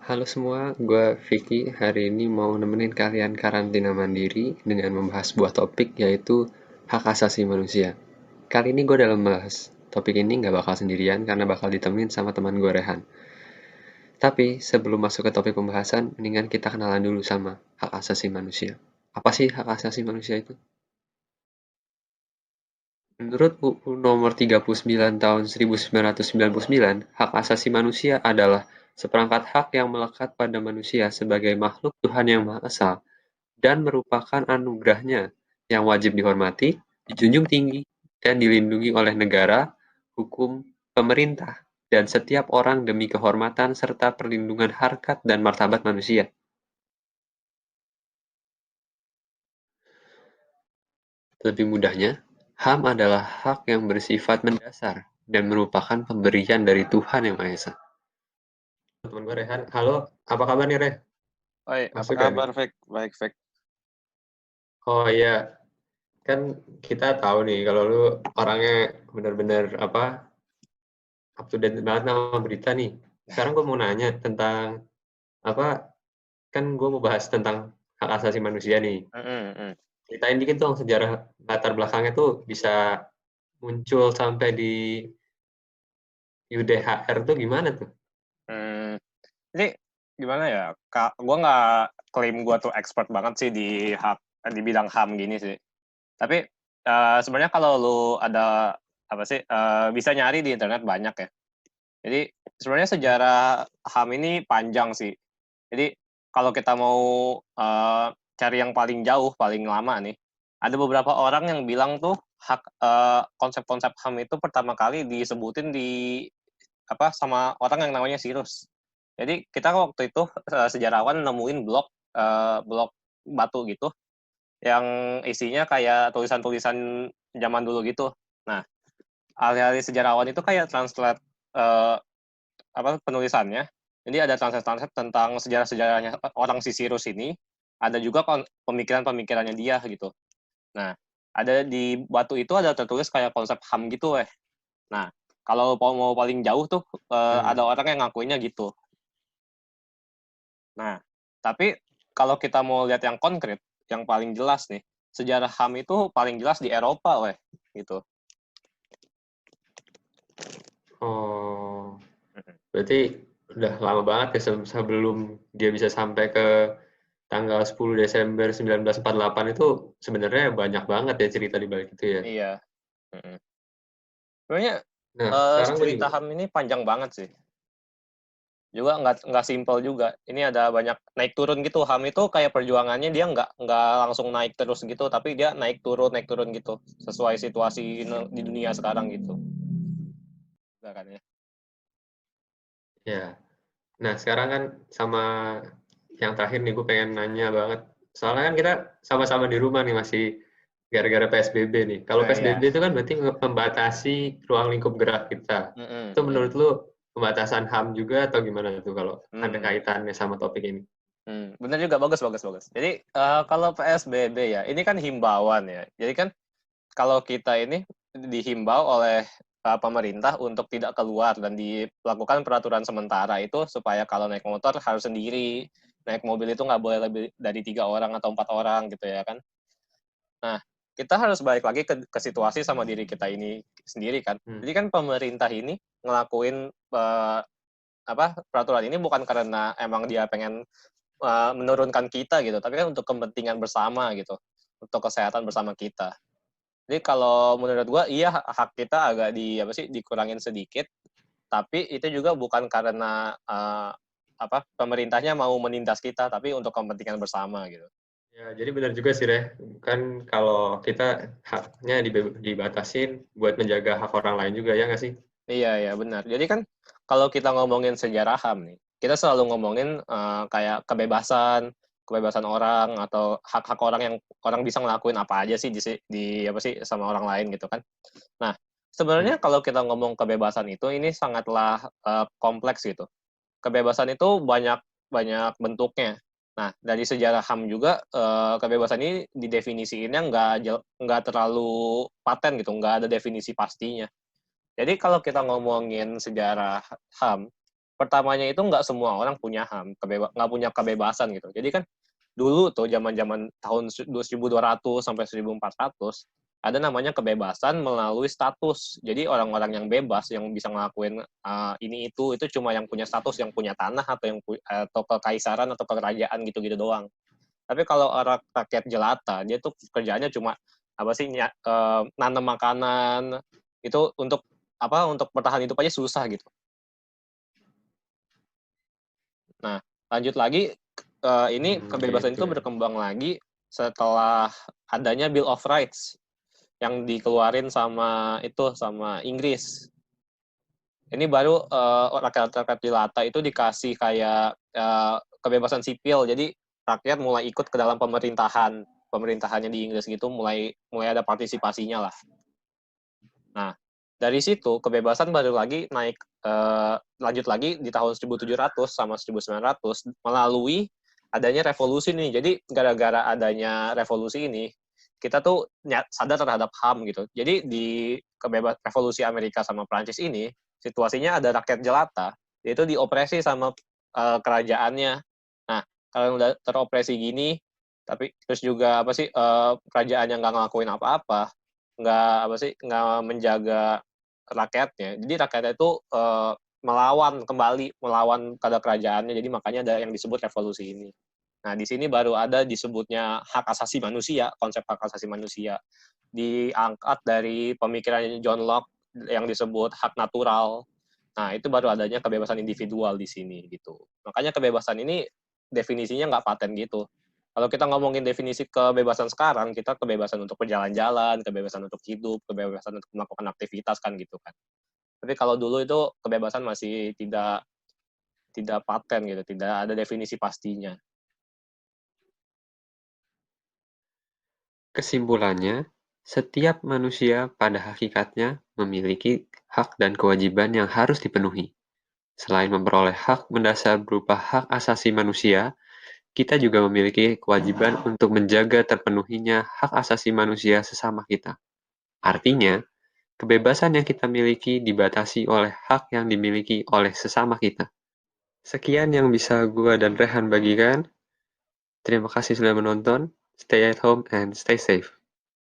Halo semua, gue Vicky. Hari ini mau nemenin kalian karantina mandiri dengan membahas sebuah topik yaitu hak asasi manusia. Kali ini gue dalam bahas topik ini nggak bakal sendirian karena bakal ditemenin sama teman gue Rehan. Tapi sebelum masuk ke topik pembahasan, mendingan kita kenalan dulu sama hak asasi manusia. Apa sih hak asasi manusia itu? Menurut UU Nomor 39 Tahun 1999, hak asasi manusia adalah seperangkat hak yang melekat pada manusia sebagai makhluk Tuhan Yang Maha Esa dan merupakan anugerahnya yang wajib dihormati, dijunjung tinggi, dan dilindungi oleh negara, hukum, pemerintah, dan setiap orang demi kehormatan serta perlindungan harkat dan martabat manusia. Lebih mudahnya, HAM adalah hak yang bersifat mendasar dan merupakan pemberian dari Tuhan Yang Maha Esa. Teman gue Rehan, halo, apa kabar nih Reh? Oi, apa Masuk gak nih? kabar, Fek? Baik, Fek. Oh iya, kan kita tahu nih kalau lu orangnya benar-benar apa up to date banget sama berita nih. Sekarang gue mau nanya tentang apa? Kan gue mau bahas tentang hak asasi manusia nih. Mhm mhm. Ceritain dikit dong sejarah latar belakangnya tuh bisa muncul sampai di UDHR tuh gimana tuh? Mmm, ini gimana ya, Kak, gua nggak klaim gua tuh expert banget sih di bidang HAM gini sih. Tapi, sebenarnya kalau lu ada, apa sih, bisa nyari di internet banyak ya. Jadi, sebenarnya sejarah HAM ini panjang sih. Jadi, kalau kita mau, cari yang paling jauh, paling lama nih, ada beberapa orang yang bilang tuh konsep-konsep HAM itu pertama kali disebutin sama orang yang namanya Cyrus. Jadi kita waktu itu sejarawan nemuin blok batu gitu yang isinya kayak tulisan-tulisan zaman dulu gitu. Nah, alih-alih sejarawan itu kayak translate penulisannya. Jadi ada translate-translate tentang sejarah-sejarahnya orang si Cyrus ini, ada juga pemikiran-pemikirannya dia gitu. Nah, ada di batu itu ada tertulis kayak konsep HAM gitu. Nah, kalau mau paling jauh tuh ada Hmm. orang yang ngakuinnya gitu. Nah, tapi kalau kita mau lihat yang konkret, yang paling jelas nih, sejarah HAM itu paling jelas di Eropa, gitu. Oh, Mhm. berarti udah lama banget ya sebelum dia bisa sampai ke tanggal 10 Desember 1948 itu sebenarnya banyak banget ya cerita di balik itu ya. Iya, mhm. Sebenarnya, Nah, sekarang gue cerita juga. HAM ini panjang banget sih. Juga nggak simpel juga. Ini ada banyak naik turun gitu. HAM itu kayak perjuangannya dia nggak langsung naik terus gitu, tapi dia naik turun gitu, sesuai situasi di dunia sekarang gitu. Juga kan ya. Ya. Nah, sekarang kan sama yang terakhir nih gue pengen nanya banget. Soalnya kan kita sama-sama di rumah nih masih gara-gara PSBB nih. Kalau Nah, PSBB iya. itu kan berarti membatasi ruang lingkup gerak kita. Mhm Itu mhm. menurut lu pembatasan HAM juga atau gimana tuh kalau ada Mmm. kaitannya sama topik ini? Bener juga, bagus bagus bagus. Jadi, kalau PSBB ya, ini kan himbauan ya. Jadi kan kalau kita ini dihimbau oleh, pemerintah untuk tidak keluar dan dilakukan peraturan sementara itu supaya kalau naik motor harus sendiri, naik mobil itu nggak boleh lebih dari 3 orang atau 4 orang gitu ya kan. Nah, kita harus balik lagi ke situasi sama diri kita ini sendiri kan. Hmm. Jadi kan pemerintah ini ngelakuin, peraturan ini bukan karena emang dia pengen menurunkan kita gitu, tapi kan untuk kepentingan bersama gitu, untuk kesehatan bersama kita. Jadi kalau menurut gua iya hak kita agak dikurangin sedikit, tapi itu juga bukan karena, pemerintahnya mau menindas kita, tapi untuk kepentingan bersama gitu. Ya, jadi benar juga sih, Reh. Kan kalau kita haknya dibatasin buat menjaga hak orang lain juga, ya nggak sih? Iya iya benar. Jadi kan kalau kita ngomongin sejarah HAM nih, kita selalu ngomongin, kayak kebebasan orang atau hak-hak orang yang orang bisa ngelakuin apa aja sih sama orang lain gitu kan. Nah, Hmm. sebenarnya kalau kita ngomong kebebasan itu ini sangatlah, kompleks gitu. Kebebasan itu banyak banyak bentuknya. Nah, dari sejarah HAM juga, kebebasan ini didefinisiinnya nggak terlalu paten gitu, nggak ada definisi pastinya. Jadi kalau kita ngomongin sejarah HAM, pertamanya itu nggak semua orang punya HAM, nggak punya kebebasan gitu. Jadi kan dulu tuh zaman-zaman tahun 1200 sampai 1400 ada namanya kebebasan melalui status. Jadi orang-orang yang bebas yang bisa ngelakuin ini itu cuma yang punya status, yang punya tanah atau kekaisaran atau kerajaan gitu-gitu doang. Tapi kalau orang rakyat jelata, dia tuh kerjaannya cuma apa sih nanam makanan itu untuk bertahan hidup aja susah gitu. Nah, lanjut lagi ini kebebasan itu Gitu ya. berkembang lagi setelah adanya Bill of Rights yang dikeluarin sama Inggris. Ini baru rakyat-rakyat jelata itu dikasih kayak kebebasan sipil. Jadi rakyat mulai ikut ke dalam pemerintahannya di Inggris gitu, mulai ada partisipasinya lah. Nah, dari situ kebebasan baru lagi naik lanjut lagi di tahun 1700 sama 1900 melalui adanya revolusi nih. Jadi gara-gara adanya revolusi ini kita tuh sadar terhadap HAM gitu. Jadi di revolusi Amerika sama Prancis ini situasinya ada rakyat jelata, yaitu diopresi sama kerajaannya. Nah, kalau udah teropresi gini, tapi terus juga apa sih kerajaan yang nggak ngelakuin apa-apa, nggak menjaga rakyatnya. Jadi rakyatnya itu melawan pada kerajaannya. Jadi makanya ada yang disebut revolusi ini. Nah, di sini baru ada disebutnya hak asasi manusia, konsep hak asasi manusia. Diangkat dari pemikiran John Locke yang disebut hak natural. Nah, itu baru adanya kebebasan individual di sini gitu. Makanya kebebasan ini definisinya nggak paten gitu. Kalau kita ngomongin definisi kebebasan sekarang, kita kebebasan untuk berjalan-jalan, kebebasan untuk hidup, kebebasan untuk melakukan aktivitas kan gitu kan. Tapi kalau dulu itu kebebasan masih tidak paten gitu, tidak ada definisi pastinya. Kesimpulannya, setiap manusia pada hakikatnya memiliki hak dan kewajiban yang harus dipenuhi. Selain memperoleh hak mendasar berupa hak asasi manusia, kita juga memiliki kewajiban untuk menjaga terpenuhinya hak asasi manusia sesama kita. Artinya, kebebasan yang kita miliki dibatasi oleh hak yang dimiliki oleh sesama kita. Sekian yang bisa gua dan Rehan bagikan. Terima kasih sudah menonton. Stay at home and stay safe.